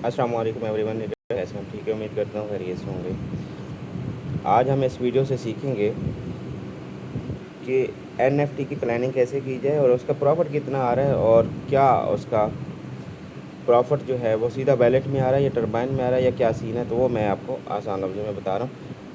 अस्सलाम वालेकुम एवरीवन, कैसे हम ठीक है, उम्मीद करता हूँ खैरियत से होंगे। आज हम इस वीडियो से सीखेंगे कि एनएफटी की प्लानिंग कैसे की जाए और उसका प्रॉफिट कितना आ रहा है और क्या उसका प्रॉफिट जो है वो सीधा वैलेट में आ रहा है या टरबाइन में आ रहा है या क्या सीन है। तो वो मैं आपको आसान लफ्ज़ों में बता रहा हूँ।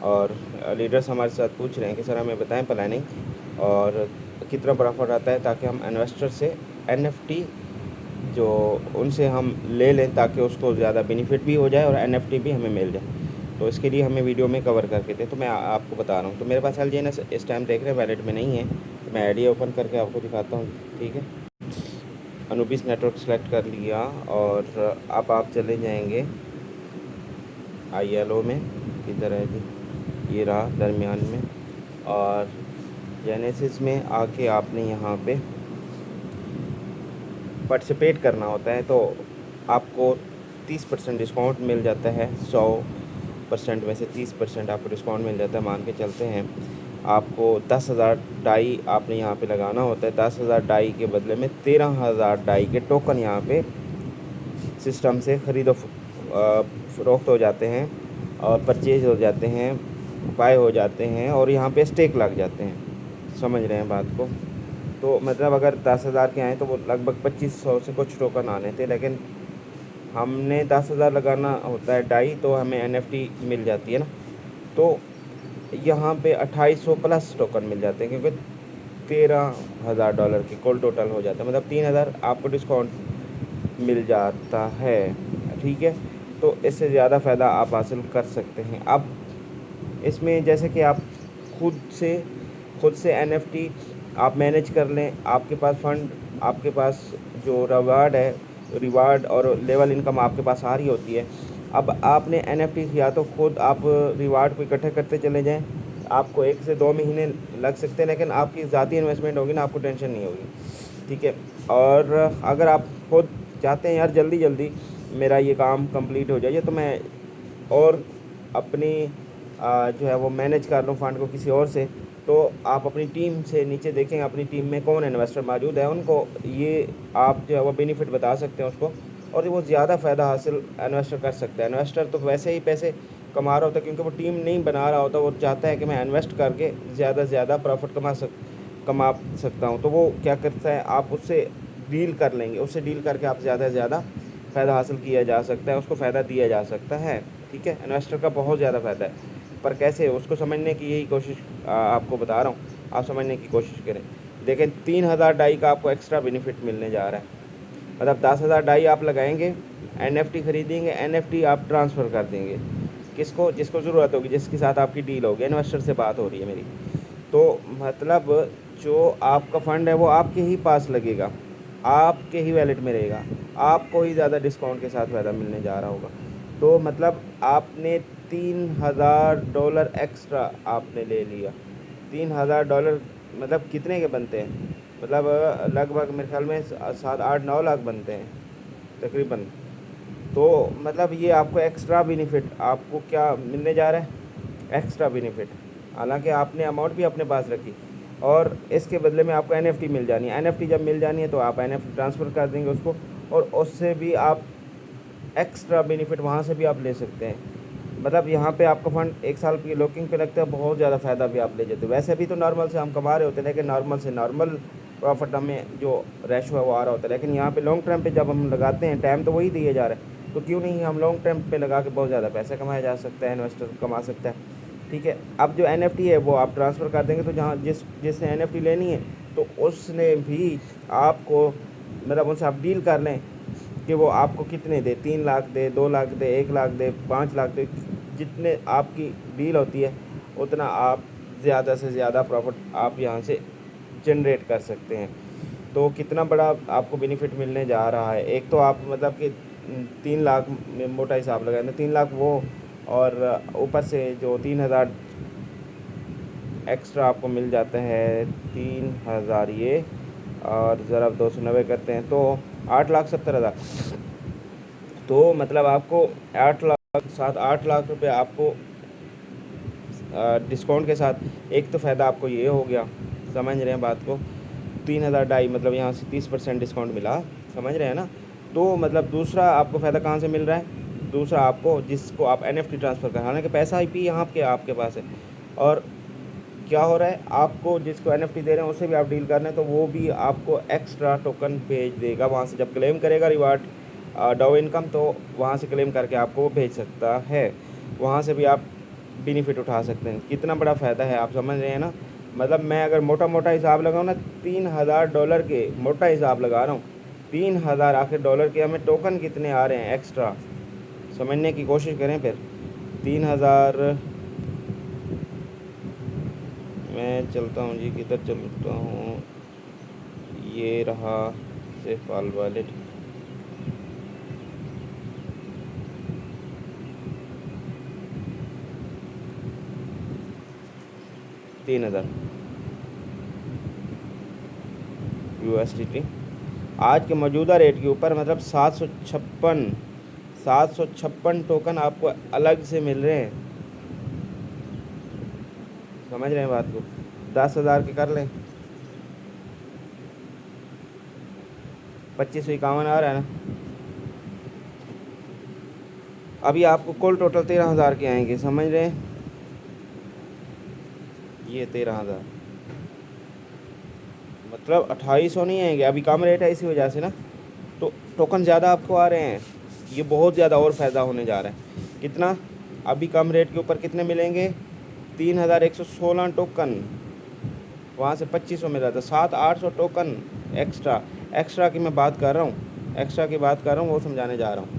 और लीडर्स हमारे साथ पूछ रहे हैं कि सर हमें बताएं प्लानिंग और कितना प्रॉफिट आता है, ताकि हम इन्वेस्टर से एनएफटी जो उनसे हम ले लें ताकि उसको ज़्यादा बेनिफिट भी हो जाए और एनएफटी भी हमें मिल जाए। तो इसके लिए हमें वीडियो में कवर करके थे, तो मैं आपको बता रहा हूँ। तो मेरे पास एलजीएनएस इस टाइम देख रहे हैं वैलेट में नहीं है, तो मैं आईडी ओपन करके आपको दिखाता हूँ। ठीक है, अनुबिस नेटवर्क सेलेक्ट कर लिया और अब आप चले जाएंगे ILO में, किधर है जी, ये रहा दरमियान में। और जेनेसिस में आके आपने यहाँ पे पार्टिसिपेट करना होता है, तो आपको 30% डिस्काउंट मिल जाता है। 100% में से 30% आपको डिस्काउंट मिल जाता है। मान के चलते हैं आपको 10,000 डाई आपने यहाँ पे लगाना होता है। 10,000 डाई के बदले में 13,000 डाई के टोकन यहाँ पे सिस्टम से ख़रीदो फ़रोख्त हो जाते हैं और परचेज हो जाते हैं, बाय हो जाते हैं और यहाँ पे स्टेक लग जाते हैं। समझ रहे हैं बात को? तो मतलब अगर 10,000 के आएँ तो वो लगभग 2500 से कुछ टोकन आने थे, लेकिन हमने 10,000 लगाना होता है डाई, तो हमें एनएफटी मिल जाती है ना। तो यहाँ पे 2800 प्लस टोकन मिल जाते हैं, क्योंकि $13,000 की कुल टोटल हो जाता है, मतलब 3,000 आपको डिस्काउंट मिल जाता है। ठीक है, तो इससे ज़्यादा फ़ायदा आप हासिल कर सकते हैं। अब इसमें जैसे कि आप खुद से एनएफटी आप मैनेज कर लें, आपके पास फ़ंड, आपके पास जो रिवार्ड और लेवल इनकम आपके पास आ रही होती है। अब आपने एनएफटी या तो खुद आप रिवार्ड को इकट्ठे करते चले जाएं, आपको 1 से 2 महीने लग सकते हैं, लेकिन आपकी ज़ाती इन्वेस्टमेंट होगी ना, आपको टेंशन नहीं होगी। ठीक है, और अगर आप खुद चाहते हैं यार जल्दी जल्दी मेरा ये काम कंप्लीट हो जाए, तो मैं और अपनी जो है वो मैनेज कर लूँ फ़ंड को किसी और से, तो आप अपनी टीम से नीचे देखेंगे अपनी टीम में कौन इन्वेस्टर मौजूद है, उनको ये आप जो है वो बेनिफिट बता सकते हैं उसको, और वो ज़्यादा फ़ायदा हासिल इन्वेस्टर कर सकता है। इन्वेस्टर तो वैसे ही पैसे कमा रहा होता है, क्योंकि वो टीम नहीं बना रहा होता, वो चाहता है कि मैं इन्वेस्ट करके ज़्यादा से ज़्यादा प्रॉफिट कमा सकता हूँ। तो वो क्या करता है, आप उससे डील कर लेंगे, उससे डील करके आप ज़्यादा से ज़्यादा फ़ायदा हासिल किया जा सकता है, उसको फ़ायदा दिया जा सकता है। ठीक है, इन्वेस्टर का बहुत ज़्यादा फ़ायदा है, पर कैसे उसको समझने की यही कोशिश आपको बता रहा हूँ, आप समझने की कोशिश करें। देखें, 3,000 डाई का आपको एक्स्ट्रा बेनिफिट मिलने जा रहा है। मतलब 10,000 डाई आप लगाएंगे, एनएफटी ख़रीदेंगे, एनएफटी आप ट्रांसफ़र कर देंगे किसको, जिसको ज़रूरत होगी, जिसके साथ आपकी डील होगी। इन्वेस्टर से बात हो रही है मेरी। तो मतलब जो आपका फ़ंड है वो आपके ही पास लगेगा, आपके ही वैलेट में रहेगा, आपको ही ज़्यादा डिस्काउंट के साथ फ़ायदा मिलने जा रहा होगा। तो मतलब आपने $3,000 एक्स्ट्रा आपने ले लिया। $3,000 मतलब कितने के बनते हैं, मतलब लगभग मेरे ख्याल में 7-8-9 लाख बनते हैं तकरीबन। तो मतलब ये आपको एक्स्ट्रा बेनिफिट आपको क्या मिलने जा रहा है, एक्स्ट्रा बेनिफिट। हालांकि आपने अमाउंट भी अपने पास रखी और इसके बदले में आपको एनएफटी मिल जानी है। एनएफटी जब मिल जानी है तो आप एनएफटी ट्रांसफ़र कर देंगे उसको, और उससे भी आप एक्स्ट्रा बेनिफिट वहाँ से भी आप ले सकते हैं। मतलब यहाँ पे आपका फ़ंड 1 साल की लॉकिंग पे लगता है, बहुत ज़्यादा फ़ायदा भी आप ले जाते हो। वैसे भी तो नॉर्मल से हम कमा रहे होते हैं, लेकिन नॉर्मल से नॉर्मल प्रॉफिट हमें जो रेशो है वो आ रहा होता है, लेकिन यहाँ पे लॉन्ग टर्म पे जब हम लगाते हैं, टाइम तो वही दिए जा रहा है, तो क्यों नहीं हम लॉन्ग टर्म पे लगा के बहुत ज़्यादा पैसा कमाया जा सकता है, इन्वेस्टर कमा सकता है। ठीक है, अब जो एनएफटी है वो आप ट्रांसफ़र कर देंगे, तो जहाँ जिसने एनएफटी लेनी है तो उसने भी आपको, मतलब उनसे आप डील कर लें कि वो आपको कितने दे, 3 लाख दे, 2 लाख दे, 1 लाख दे, 5 लाख दे, जितने आपकी डील होती है उतना आप ज़्यादा से ज़्यादा प्रॉफिट आप यहाँ से जनरेट कर सकते हैं। तो कितना बड़ा आपको बेनिफिट मिलने जा रहा है। एक तो आप मतलब कि 3 लाख में मोटा हिसाब लगाए तो 3 लाख वो, और ऊपर से जो 3,000 एक्स्ट्रा आपको मिल जाता है, 3,000 ये, और ज़रा 290 करते हैं तो 8,70,000। तो मतलब आपको 8 लाख 7-8 लाख रुपए आपको डिस्काउंट के साथ। एक तो फ़ायदा आपको ये हो गया, समझ रहे हैं बात को, 3,000 डाई मतलब यहाँ से 30% डिस्काउंट मिला, समझ रहे हैं ना। तो मतलब दूसरा आपको फ़ायदा कहाँ से मिल रहा है, दूसरा आपको जिसको आप NFT ट्रांसफ़र कर, हालांकि पैसा IP यहाँ के आपके पास है, और क्या हो रहा है, आपको जिसको NFT दे रहे हैं उससे भी आप डील कर रहे हैं, तो वो भी आपको एक्स्ट्रा टोकन भेज देगा वहाँ से। जब क्लेम करेगा रिवार्ड डाउ इनकम, तो वहाँ से क्लेम करके आपको वो भेज सकता है, वहाँ से भी आप बेनिफिट उठा सकते हैं। कितना बड़ा फ़ायदा है, आप समझ रहे हैं ना। मतलब मैं अगर मोटा मोटा हिसाब लगाऊँ ना, $3000 के मोटा हिसाब लगा रहा हूँ, 3000 आखिर डॉलर के हमें टोकन कितने आ रहे हैं एक्स्ट्रा, समझने की कोशिश करें फिर। 3000, मैं चलता हूँ जी, किधर चलता हूँ, ये रहा सेफ पाल वॉलेट। $3000 USDT आज के मौजूदा रेट के ऊपर, मतलब 756 टोकन आपको अलग से मिल रहे हैं, समझ रहे हैं बात को। 10,000 के कर लें, 2551 आ रहा है ना। अभी आपको कुल टोटल 13,000 के आएंगे, समझ रहे हैं, ये 13,000 मतलब 2800 नहीं आएंगे, अभी कम रेट है इसी वजह से ना, तो टोकन ज़्यादा आपको आ रहे हैं, ये बहुत ज़्यादा और फ़ायदा होने जा रहा है। कितना, अभी कम रेट के ऊपर कितने मिलेंगे, 3116 टोकन, वहाँ से 2500 मिल रहा था, 700-800 टोकन एक्स्ट्रा। एक्स्ट्रा की मैं बात कर रहा हूँ, एक्स्ट्रा की बात कर रहा हूँ, वो समझाने जा रहा हूँ।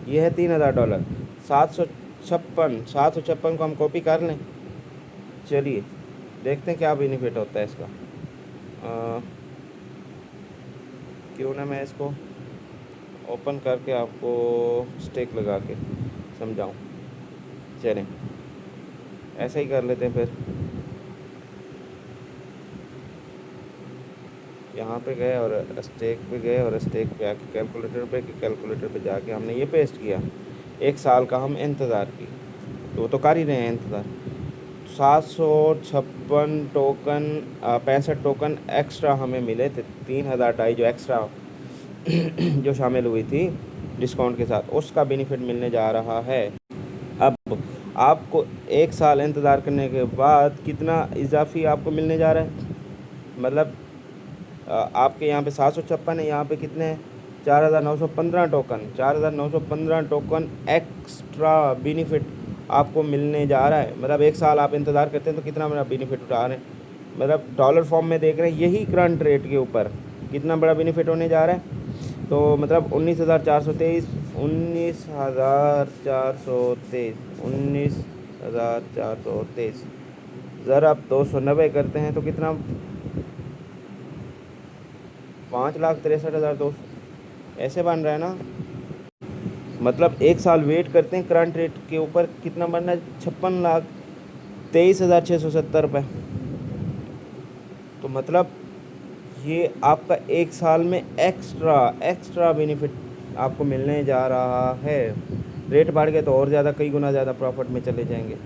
ये है $3000, 756 को हम कॉपी कर लें, चलिए देखते हैं क्या बेनिफिट होता है इसका। क्यों ना मैं इसको ओपन करके आपको स्टेक लगा के समझाऊं, चलें ऐसा ही कर लेते हैं। फिर यहाँ पे गए और स्टेक पे गए, और स्टेक पे आके कैलकुलेटर पे जाके हमने ये पेस्ट किया, 1 साल का हम इंतज़ार की, तो वो तो कर ही रहे हैं इंतज़ार। 756 टोकन, 65 टोकन एक्स्ट्रा हमें मिले थे, 3000 टाई जो एक्स्ट्रा जो शामिल हुई थी डिस्काउंट के साथ, उसका बेनिफिट मिलने जा रहा है। अब आपको 1 साल इंतज़ार करने के बाद कितना इजाफी आपको मिलने जा रहा है, मतलब आपके यहाँ पे 756 है, यहाँ पे कितने हैं, 4915 टोकन, 4915 टोकन एक्स्ट्रा बेनिफिट आपको मिलने जा रहा है। मतलब 1 साल आप इंतज़ार करते हैं तो कितना बड़ा बेनिफिट उठा रहे हैं, मतलब डॉलर फॉर्म में देख रहे हैं, यही करंट रेट के ऊपर कितना बड़ा बेनिफिट होने जा रहा है। तो मतलब 19,423, 19,423 ज़रा आप 290 करते हैं तो कितना, 5,63,200 ऐसे बन रहा है ना। मतलब 1 साल वेट करते हैं, करंट रेट के ऊपर कितना बन रहा है, 56,23,670 रुपये। तो मतलब ये आपका 1 साल में एक्स्ट्रा बेनिफिट आपको मिलने जा रहा है। रेट बढ़ गए तो और ज़्यादा, कई गुना ज़्यादा प्रॉफिट में चले जाएंगे,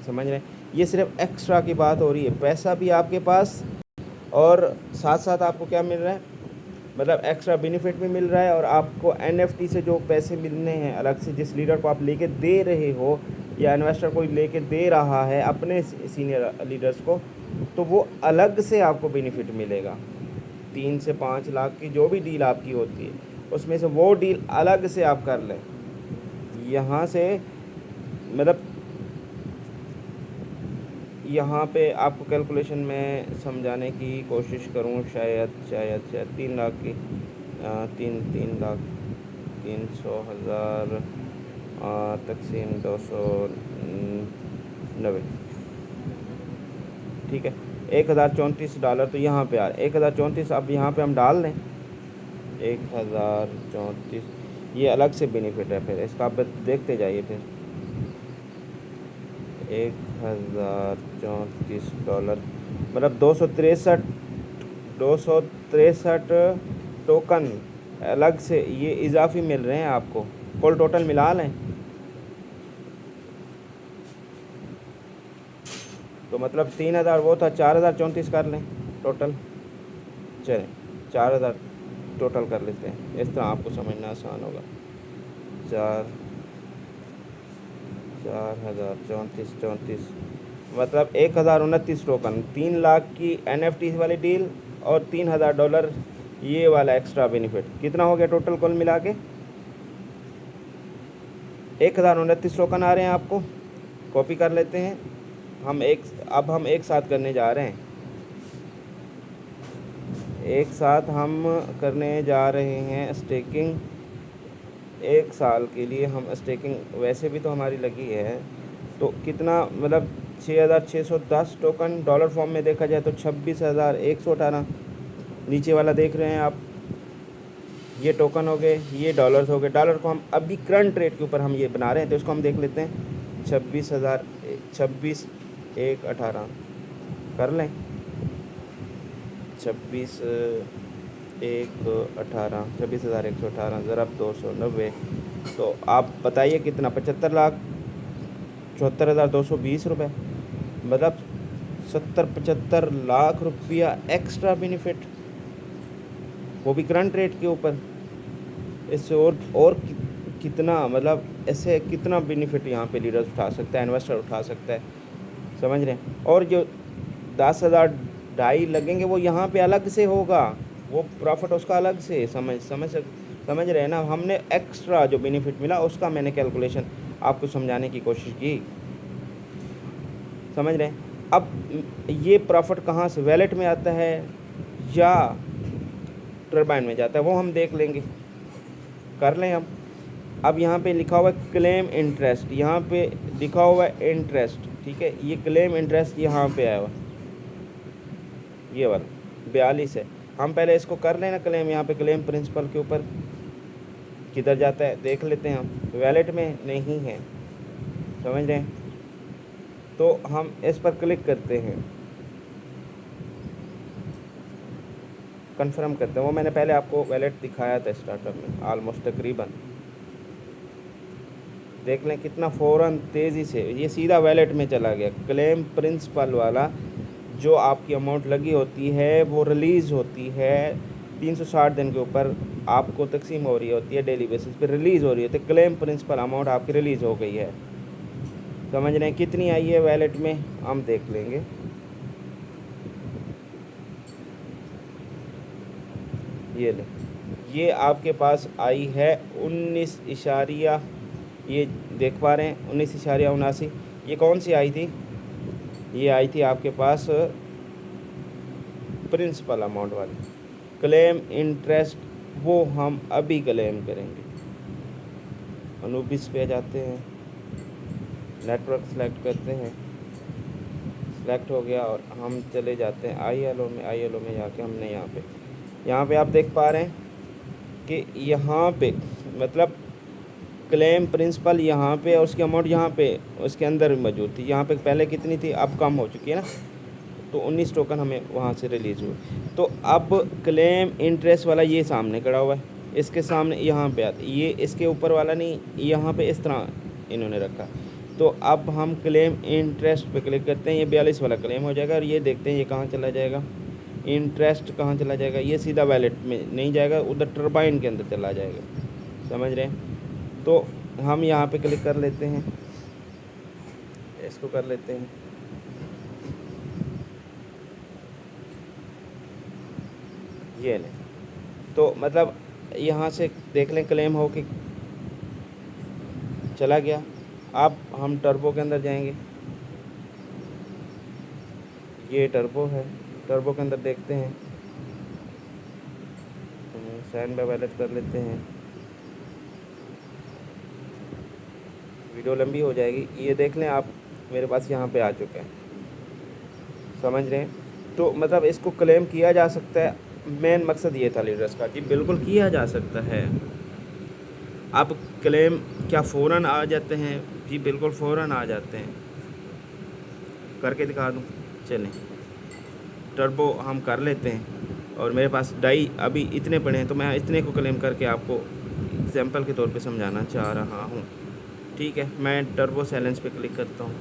समझ रहे हैं। ये सिर्फ एक्स्ट्रा की बात हो रही है, पैसा भी आपके पास और साथ साथ आपको क्या मिल रहा है, मतलब एक्स्ट्रा बेनिफिट भी मिल रहा है, और आपको NFT से जो पैसे मिलने हैं अलग से, जिस लीडर को आप लेके दे रहे हो या इन्वेस्टर कोई लेके दे रहा है अपने सीनियर लीडर्स को, तो वो अलग से आपको बेनिफिट मिलेगा। 3 से 5 लाख की जो भी डील आपकी होती है, उसमें से वो डील अलग से आप कर लें यहाँ से। मतलब यहाँ पे आपको कैलकुलेशन में समझाने की कोशिश करूँ, शायद 3 लाख की, 3 लाख 300,000 तकसीम 290, ठीक है, $1,034 तो यहाँ पे आ रहा है, 1,034 अब यहाँ पे हम डाल दें 1,034, ये अलग से बेनिफिट है, फिर इसका आप देखते जाइए। फिर $1,034 मतलब 263 टोकन अलग से ये इजाफी मिल रहे हैं आपको, कुल टोटल मिला लें तो मतलब 3,000 वो था, 4,034 कर लें टोटल, चलें 4,000 टोटल कर लेते हैं, इस तरह आपको समझना आसान होगा। 4,3434 मतलब 1,029 टोकन, 3 लाख की NFT वाली डील और $3,000 ये वाला एक्स्ट्रा बेनिफिट, कितना हो गया टोटल कुल मिला के? 1,029 टोकन आ रहे हैं आपको। कॉपी कर लेते हैं अब हम एक साथ करने जा रहे हैं, एक साथ हम करने जा रहे हैं स्टेकिंग। 1 साल के लिए हम स्टेकिंग वैसे भी तो हमारी लगी है, तो कितना मतलब 6,610 टोकन डॉलर फॉर्म में देखा जाए तो 26,118 नीचे वाला देख रहे हैं आप, ये टोकन हो गए, ये डॉलर्स हो गए। डॉलर को हम अभी करंट रेट के ऊपर हम ये बना रहे हैं, तो इसको हम देख लेते हैं। 26,118 कर लें, 26,118 ज़रा 290, तो आप बताइए कितना? 75,74,220 रुपये, मतलब 70-75 लाख रुपया एक्स्ट्रा बेनिफिट, वो भी करंट रेट के ऊपर। इससे और कितना मतलब ऐसे कितना बेनिफिट यहाँ पे लीडर्स उठा सकता है, इन्वेस्टर उठा सकता है, समझ रहे हैं। और जो 10,000 ढाई लगेंगे वो यहाँ पे अलग से होगा, वो प्रॉफिट उसका अलग से समझ रहे हैं ना। हमने एक्स्ट्रा जो बेनिफिट मिला उसका मैंने कैलकुलेशन आपको समझाने की कोशिश की, समझ रहे हैं। अब ये प्रॉफिट कहाँ से वैलेट में आता है या टरबाइन में जाता है वो हम देख लेंगे, कर लें हम। अब यहाँ पे लिखा हुआ है क्लेम इंटरेस्ट, यहाँ पे लिखा हुआ है इंटरेस्ट, ठीक है। ये क्लेम इंटरेस्ट यहाँ पे आया हुआ, ये वाला 42 है। हम पहले इसको कर लें ना क्लेम, यहाँ पे क्लेम प्रिंसिपल के ऊपर किधर जाता है देख लेते हैं हम, वैलेट में नहीं है, समझ रहे हैं। तो हम इस पर क्लिक करते हैं, कंफर्म करते हैं। वो मैंने पहले आपको वैलेट दिखाया था स्टार्टअप में, ऑलमोस्ट तकरीबन देख लें कितना फ़ौरन तेज़ी से ये सीधा वैलेट में चला गया। क्लेम प्रिंसिपल वाला जो आपकी अमाउंट लगी होती है वो रिलीज़ होती है 360 दिन के ऊपर, आपको तकसीम हो रही होती है, डेली बेसिस पे रिलीज़ हो रही होती है। क्लेम प्रिंसिपल अमाउंट आपकी रिलीज़ हो गई है, समझ रहे हैं। कितनी आई है वैलेट में हम देख लेंगे। ये ले, ये आपके पास आई है 19 इशारिया, ये देख पा रहे हैं 19.79। ये कौन सी आई थी? ये आई थी आपके पास प्रिंसिपल अमाउंट वाली। क्लेम इंटरेस्ट वो हम अभी क्लेम करेंगे। अनुबिस पे जाते हैं, नेटवर्क सेलेक्ट करते हैं, सेलेक्ट हो गया और हम चले जाते हैं ILO में। ILO में जाके हमने यहाँ पे आप देख पा रहे हैं कि यहाँ पे मतलब क्लेम प्रिंसिपल यहाँ पे और उसकी अमाउंट यहाँ पे उसके अंदर मौजूद थी। यहाँ पे पहले कितनी थी, अब कम हो चुकी है ना, तो 19 टोकन हमें वहाँ से रिलीज़ हुए। तो अब क्लेम इंटरेस्ट वाला ये सामने खड़ा हुआ है, इसके सामने यहाँ पे आता, ये इसके ऊपर वाला नहीं, यहाँ पे इस तरह इन्होंने रखा। तो अब हम क्लेम इंटरेस्ट पे क्लिक करते हैं, ये 42 वाला क्लेम हो जाएगा। और ये देखते हैं ये कहाँ चला जाएगा, इंटरेस्ट कहाँ चला जाएगा, ये सीधा वैलेट में नहीं जाएगा, उधर टरबाइन के अंदर चला जाएगा, समझ रहे हैं। तो हम यहाँ पे क्लिक कर लेते हैं, इसको कर लेते हैं, ये लें। तो मतलब यहाँ से देख लें क्लेम हो के चला गया। अब हम टर्बो के अंदर जाएंगे, ये टर्बो है, टर्बो के अंदर देखते हैं, साइन बाय वैलेट कर लेते हैं। वीडियो लंबी हो जाएगी, ये देख लें आप, मेरे पास यहाँ पे आ चुका है, समझ रहे हैं। तो मतलब इसको क्लेम किया जा सकता है, मेन मकसद ये था लीडर्स का कि बिल्कुल किया जा सकता है। अब क्लेम क्या फ़ौरन आ जाते हैं? जी बिल्कुल फ़ौरन आ जाते हैं, करके दिखा दूँ, चलें टर्बो हम कर लेते हैं। और मेरे पास डाई अभी इतने पड़े हैं, तो मैं इतने को क्लेम करके आपको एग्जांपल के तौर पे समझाना चाह रहा हूँ, ठीक है। मैं टर्बो सैलेंस पे क्लिक करता हूँ।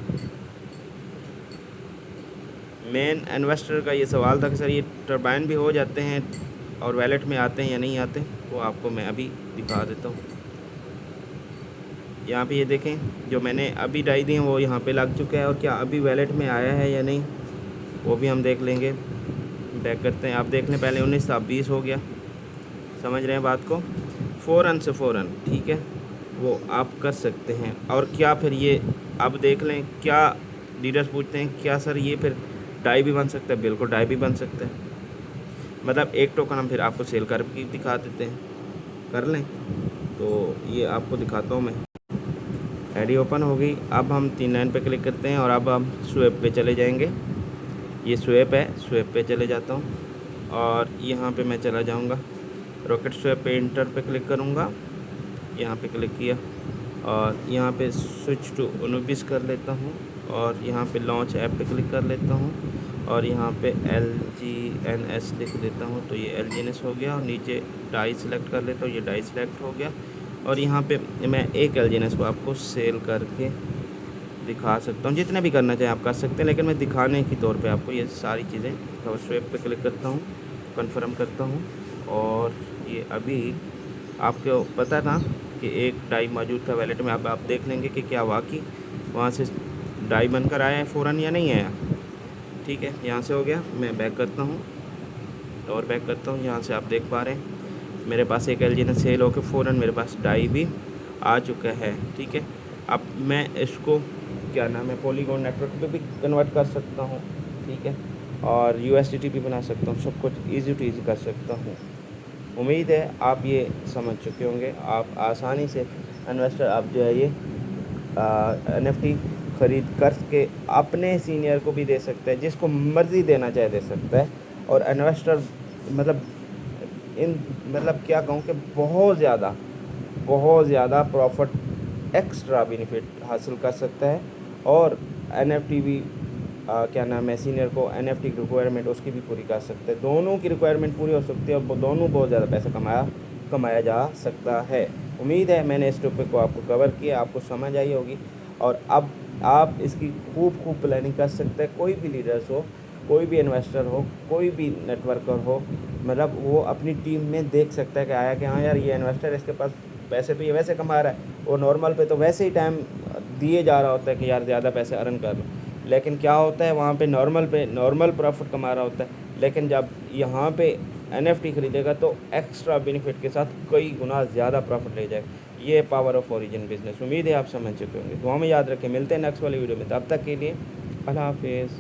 मेन इन्वेस्टर का ये सवाल था कि सर ये टरबाइन भी हो जाते हैं और वैलेट में आते हैं या नहीं आते वो आपको मैं अभी दिखा देता हूँ। यहाँ पे ये देखें, जो मैंने अभी डाई दी हैं वो यहाँ पे लग चुका है, और क्या अभी वैलेट में आया है या नहीं वो भी हम देख लेंगे। बैक करते हैं, आप देख लें, पहले 19 था अब 20 हो गया। समझ रहे हैं बात को? फ़ौरन से फ़ौरन, ठीक है, वो आप कर सकते हैं। और क्या फिर ये अब देख लें, क्या लीडर्स पूछते हैं क्या सर ये फिर डाई भी बन सकता है? बिल्कुल डाई भी बन सकता है। मतलब एक टोकन हम फिर आपको सेल कर भी दिखा देते हैं, कर लें तो ये आपको दिखाता हूँ मैं। आईडी ओपन हो गई। अब हम 39 पे क्लिक करते हैं और अब हम स्वेप पे चले जाएंगे। ये स्वेप है, स्वेप पे चले जाता हूँ और यहाँ पे मैं चला जाऊँगा रॉकेट स्वेप पे, इंटर पे क्लिक करूँगा। यहाँ पे क्लिक किया और यहाँ पे स्विच टू अनुबिस कर लेता हूँ और यहाँ पे लॉन्च ऐप पे क्लिक कर लेता हूँ और यहाँ पे LGNS लिख देता हूँ, तो ये LGNS हो गया। और नीचे डाई सेलेक्ट कर लेता हूँ, ये डाई सेलेक्ट हो गया। और यहाँ पे मैं एक LGNS को आपको सेल करके दिखा सकता हूँ। जितने भी करना चाहें आप कर सकते हैं, लेकिन मैं दिखाने के तौर पे आपको ये सारी चीज़ें। तो स्वेप पे क्लिक करता हूँ, कन्फर्म करता हूँ और ये अभी आपको पता था कि एक डाई मौजूद था वैलेट में। अब आप देख लेंगे कि क्या वाकई वहाँ से डाई बनकर आया है फ़ौरन या नहीं आया। ठीक है, यहाँ से हो गया। मैं बैक करता हूँ और बैक करता हूँ। यहाँ से आप देख पा रहे हैं मेरे पास एक LG ने सेल होकर फ़ौरन मेरे पास डाई भी आ चुका है। ठीक है, अब मैं इसको क्या नाम है पॉलीगॉन नेटवर्क पे भी कन्वर्ट कर सकता हूँ। ठीक है, और USDT भी बना सकता हूँ, सब कुछ ईजी टू ईजी कर सकता हूँ। उम्मीद है आप ये समझ चुके होंगे। आप आसानी से इन्वेस्टर आप जो है ये NFT ख़रीद करके अपने सीनियर को भी दे सकते हैं, जिसको मर्ज़ी देना चाहे दे सकता है। और इन्वेस्टर मतलब क्या कहूँ कि बहुत ज़्यादा प्रॉफिट एक्स्ट्रा बेनिफिट हासिल कर सकता है। और NFT भी क्या नाम है सीनियर को NFT की रिक्वायरमेंट उसकी भी पूरी कर सकते हैं। दोनों की रिक्वायरमेंट पूरी हो सकती है और दोनों बहुत ज़्यादा पैसा कमाया जा सकता है। उम्मीद है मैंने इस टॉपिक को आपको कवर किया, आपको समझ आई होगी। और अब आप इसकी खूब प्लानिंग कर सकते हैं। कोई भी लीडर्स हो, कोई भी इन्वेस्टर हो, कोई भी नेटवर्कर हो, मतलब वो अपनी टीम में देख सकता है कि आया कि हाँ यार ये इन्वेस्टर, इसके पास पैसे तो ये वैसे कमा रहा है, और नॉर्मल पे तो वैसे ही टाइम दिए जा रहा होता है कि यार ज़्यादा पैसे अर्न कर लो। लेकिन क्या होता है वहाँ पे नॉर्मल प्रॉफिट कमा रहा होता है, लेकिन जब यहाँ पे NFT खरीदेगा तो एक्स्ट्रा बेनिफिट के साथ कई गुना ज़्यादा प्रॉफिट ले जाएगा। ये पावर ऑफ ओरिजिन बिजनेस। उम्मीद है आप समझ चुके होंगे। दुआ में याद रखें, मिलते हैं नेक्स्ट वाली वीडियो में। तब तक के लिए अल्लाह हाफिज़।